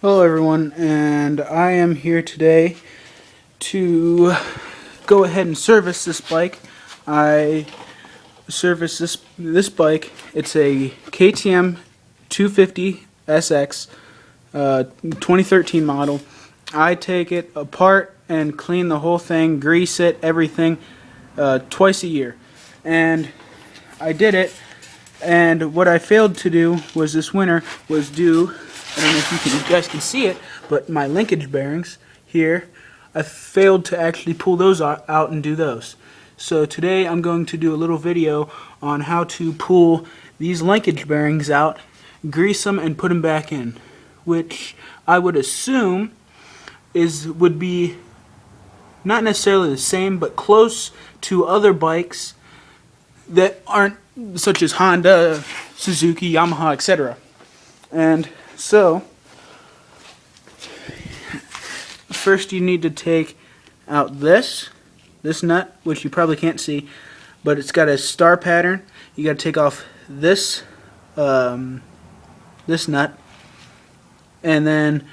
Hello everyone, and I am here today to go ahead and service this bike. I service this bike. It's a KTM 250 SX 2013 model. I take it apart and clean the whole thing, grease it, everything, twice a year. And I did it, and what I failed to do was this winter was do, I don't know if you guys can see it, but my linkage bearings here, I failed to actually pull those out and do those. So today I'm going to do a little video on how to pull these linkage bearings out, grease them, and put them back in, which I would assume would be not necessarily the same, but close to other bikes that aren't, such as Honda, Suzuki, Yamaha, etc. And so, first you need to take out this nut, which you probably can't see, but it's got a star pattern. You got to take off this this nut, and then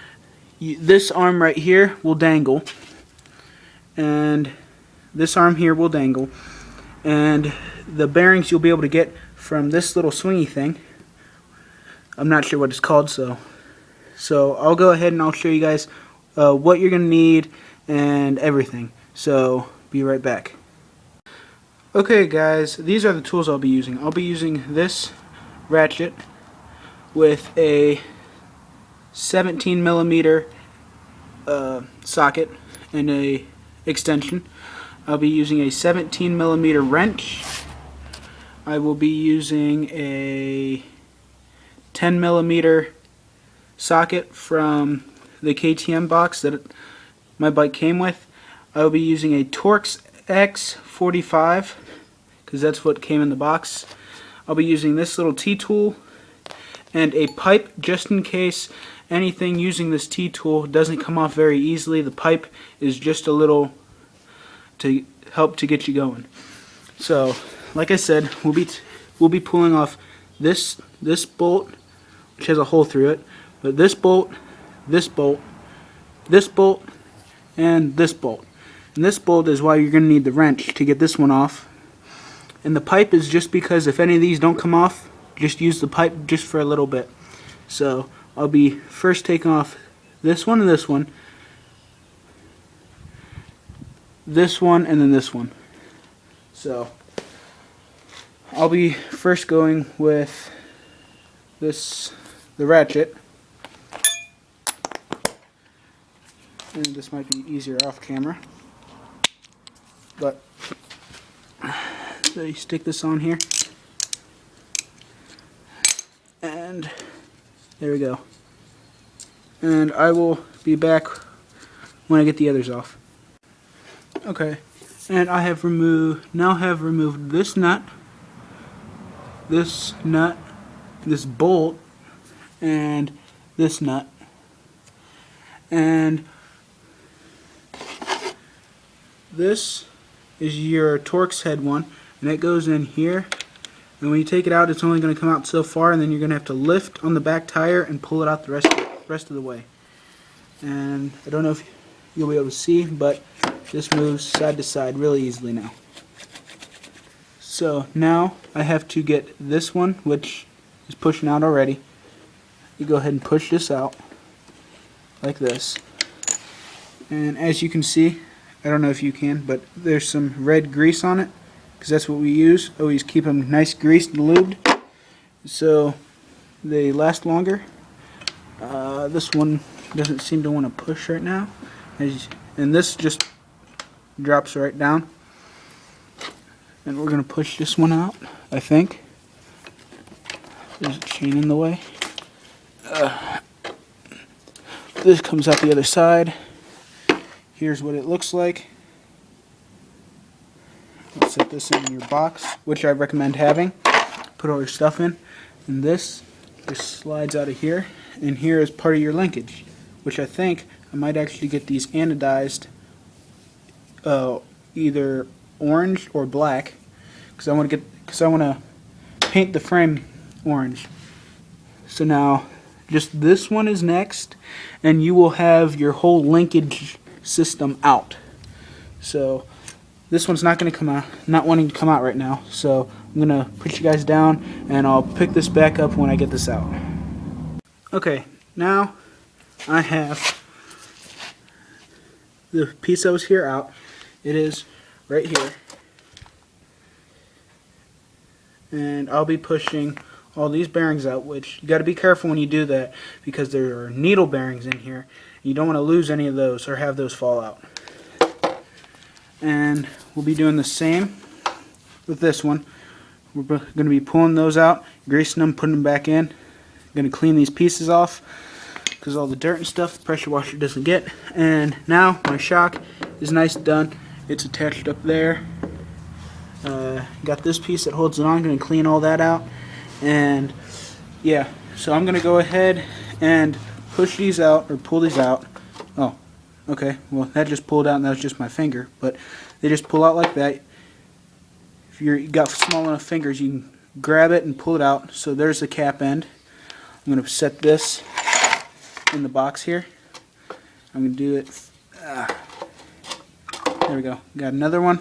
this arm right here will dangle, and this arm here will dangle, and the bearings you'll be able to get from this little swingy thing. I'm not sure what it's called, so I'll go ahead and I'll show you guys what you're going to need and everything. So be right back. Okay guys, these are the tools I'll be using. I'll be using this ratchet with a 17 millimeter socket and a extension. I'll be using a 17 millimeter wrench. I will be using a 10 millimeter socket from the KTM box that my bike came with. I will be using a Torx X45 because that's what came in the box. I'll be using this little T-tool and a pipe just in case anything using this T-tool doesn't come off very easily. The pipe is just a little to help to get you going. So, like I said, we'll be pulling off this bolt, which has a hole through it, but this bolt, this bolt, this bolt, and this bolt. And this bolt is why you're going to need the wrench to get this one off. And the pipe is just because if any of these don't come off, just use the pipe just for a little bit. So I'll be first taking off this one and this one, and then this one. So I'll be first going with the ratchet, and this might be easier off camera, but so you stick this on here, and there we go. And I will be back when I get the others off. Okay, and I have removed this nut, this bolt, and this nut, and this is your Torx head one, and it goes in here, and when you take it out it's only going to come out so far, and then you're going to have to lift on the back tire and pull it out the rest of the way. And I don't know if you'll be able to see, but this moves side to side really easily now. So now I have to get this one, which is pushing out already. You go ahead and push this out like this, and as you can see, I don't know if you can, but there's some red grease on it because that's what we use. Always keep them nice greased and lubed so they last longer. This one doesn't seem to want to push right now, and this just drops right down, and we're going to push this one out, I think. There's a chain in the way. This comes out the other side. Here's what it looks like. Let's set this in your box, which I recommend having. Put all your stuff in, and this just slides out of here, and here is part of your linkage, which I think I might actually get these anodized either orange or black, because I want to paint the frame orange. So now Just this one is next, and you will have your whole linkage system out. So this one's not going to come out, not wanting to come out right now. So I'm going to put you guys down, and I'll pick this back up when I get this out. Okay, now I have the piece that was here out. It is right here. And I'll be pushing all these bearings out, which you got to be careful when you do that because there are needle bearings in here. You don't want to lose any of those or have those fall out. And we'll be doing the same with this one. We're going to be pulling those out, greasing them, putting them back in. Going to clean these pieces off because all the dirt and stuff the pressure washer doesn't get. And now my shock is nice and done. It's attached up there. Got this piece that holds it on. Going to clean all that out. And yeah, so I'm going to go ahead and push these out, or pull these out. Oh, okay, well that just pulled out and that was just my finger, but they just pull out like that. If you got small enough fingers, you can grab it and pull it out. So there's the cap end. I'm going to set this in the box here. I'm going to do it. There we go. Got another one.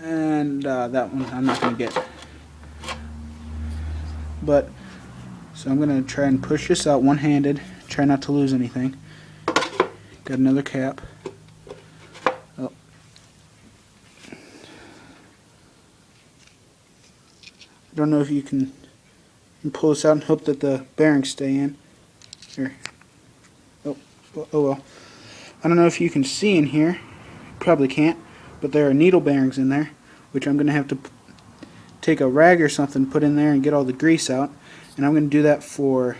And that one I'm not going to get. But, so I'm going to try and push this out one-handed. Try not to lose anything. Got another cap. Oh. I don't know if you can pull this out and hope that the bearings stay in. Here. Oh well. I don't know if you can see in here. Probably can't. But there are needle bearings in there, which I'm going to have to take a rag or something, put in there and get all the grease out. And I'm going to do that for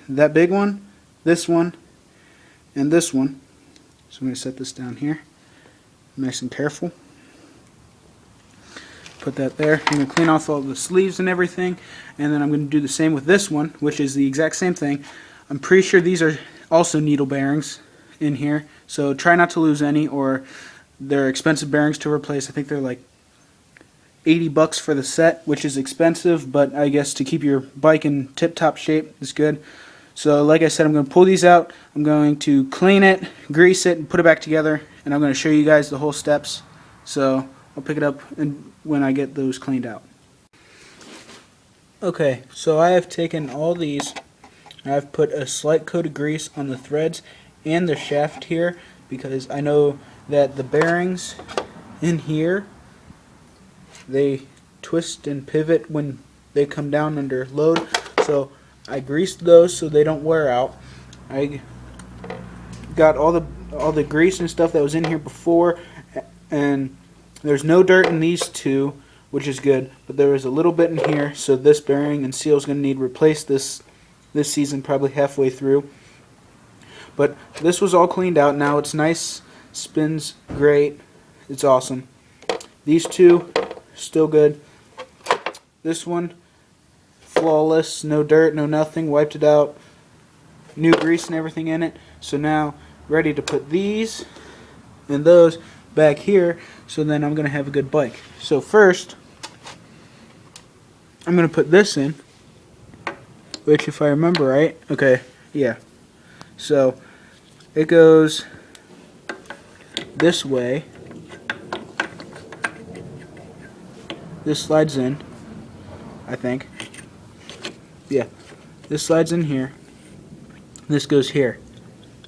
that big one, this one, and this one. So I'm going to set this down here, nice and careful. Put that there. I'm going to clean off all the sleeves and everything, and then I'm going to do the same with this one, which is the exact same thing. I'm pretty sure these are also needle bearings in here, so try not to lose any, or they're expensive bearings to replace. I think they're like $80 for the set, which is expensive, but I guess to keep your bike in tip-top shape is good. So like I said, I'm going to pull these out, I'm going to clean it, grease it, and put it back together, and I'm going to show you guys the whole steps. So I'll pick it up when I get those cleaned out. Okay, so I have taken all these, I've put a slight coat of grease on the threads and the shaft here, because I know that the bearings in here, they twist and pivot when they come down under load. So I greased those so they don't wear out. I got all the grease and stuff that was in here before, and there's no dirt in these two, which is good, but there is a little bit in here, so this bearing and seal is going to need replaced this season, probably halfway through. But this was all cleaned out. Now it's nice, spins great, it's awesome. These two, still good. This one, flawless, no dirt, no nothing, wiped it out, new grease and everything in it. So now, ready to put these and those back here, so then I'm going to have a good bike. So first, I'm going to put this in, which if I remember right, okay, yeah. So it goes this way. This slides in, I think. Yeah, this slides in here. This goes here.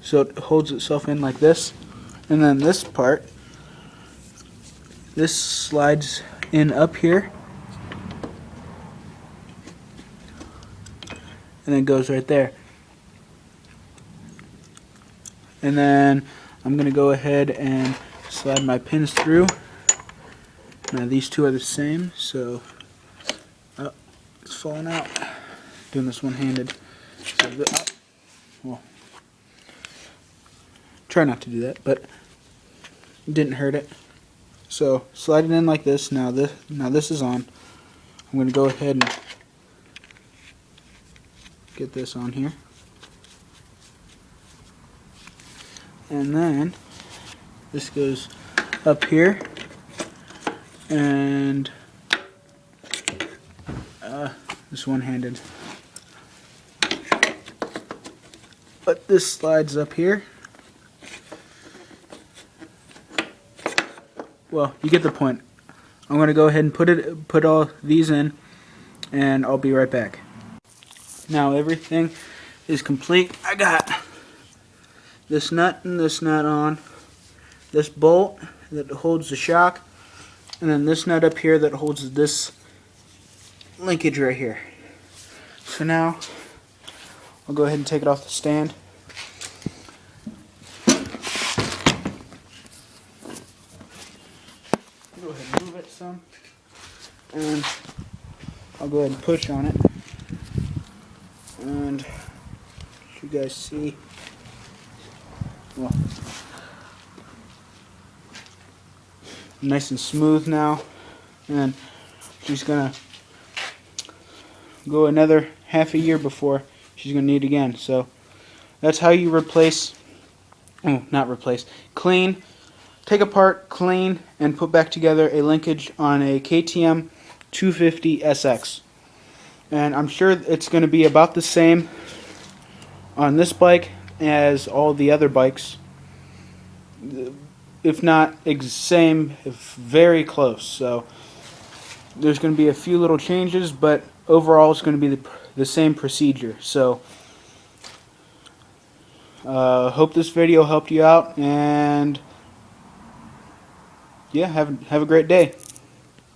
So it holds itself in like this. And then this part, this slides in up here. And then goes right there. And then I'm going to go ahead and slide my pins through. Now these two are the same, so it's falling out. Doing this one-handed. So well, try not to do that, but it didn't hurt it. So slide it in like this. Now this is on. I'm going to go ahead and get this on here. And then this goes up here, and this one-handed. But this slides up here. Well, you get the point. I'm going to go ahead and put all these in, and I'll be right back. Now everything is complete. I got this nut and this nut on, this bolt that holds the shock, and then this nut up here that holds this linkage right here. So now I'll go ahead and take it off the stand. Go ahead and move it some, and I'll go ahead and push on it, and you guys see, well, nice and smooth now, and she's gonna go another half a year before she's gonna need again. So that's how you clean, take apart, clean, and put back together a linkage on a KTM 250 SX. And I'm sure it's going to be about the same on this bike as all the other bikes. If not same, if very close. So there's going to be a few little changes, but overall it's going to be the same procedure. So hope this video helped you out, and yeah, have a great day.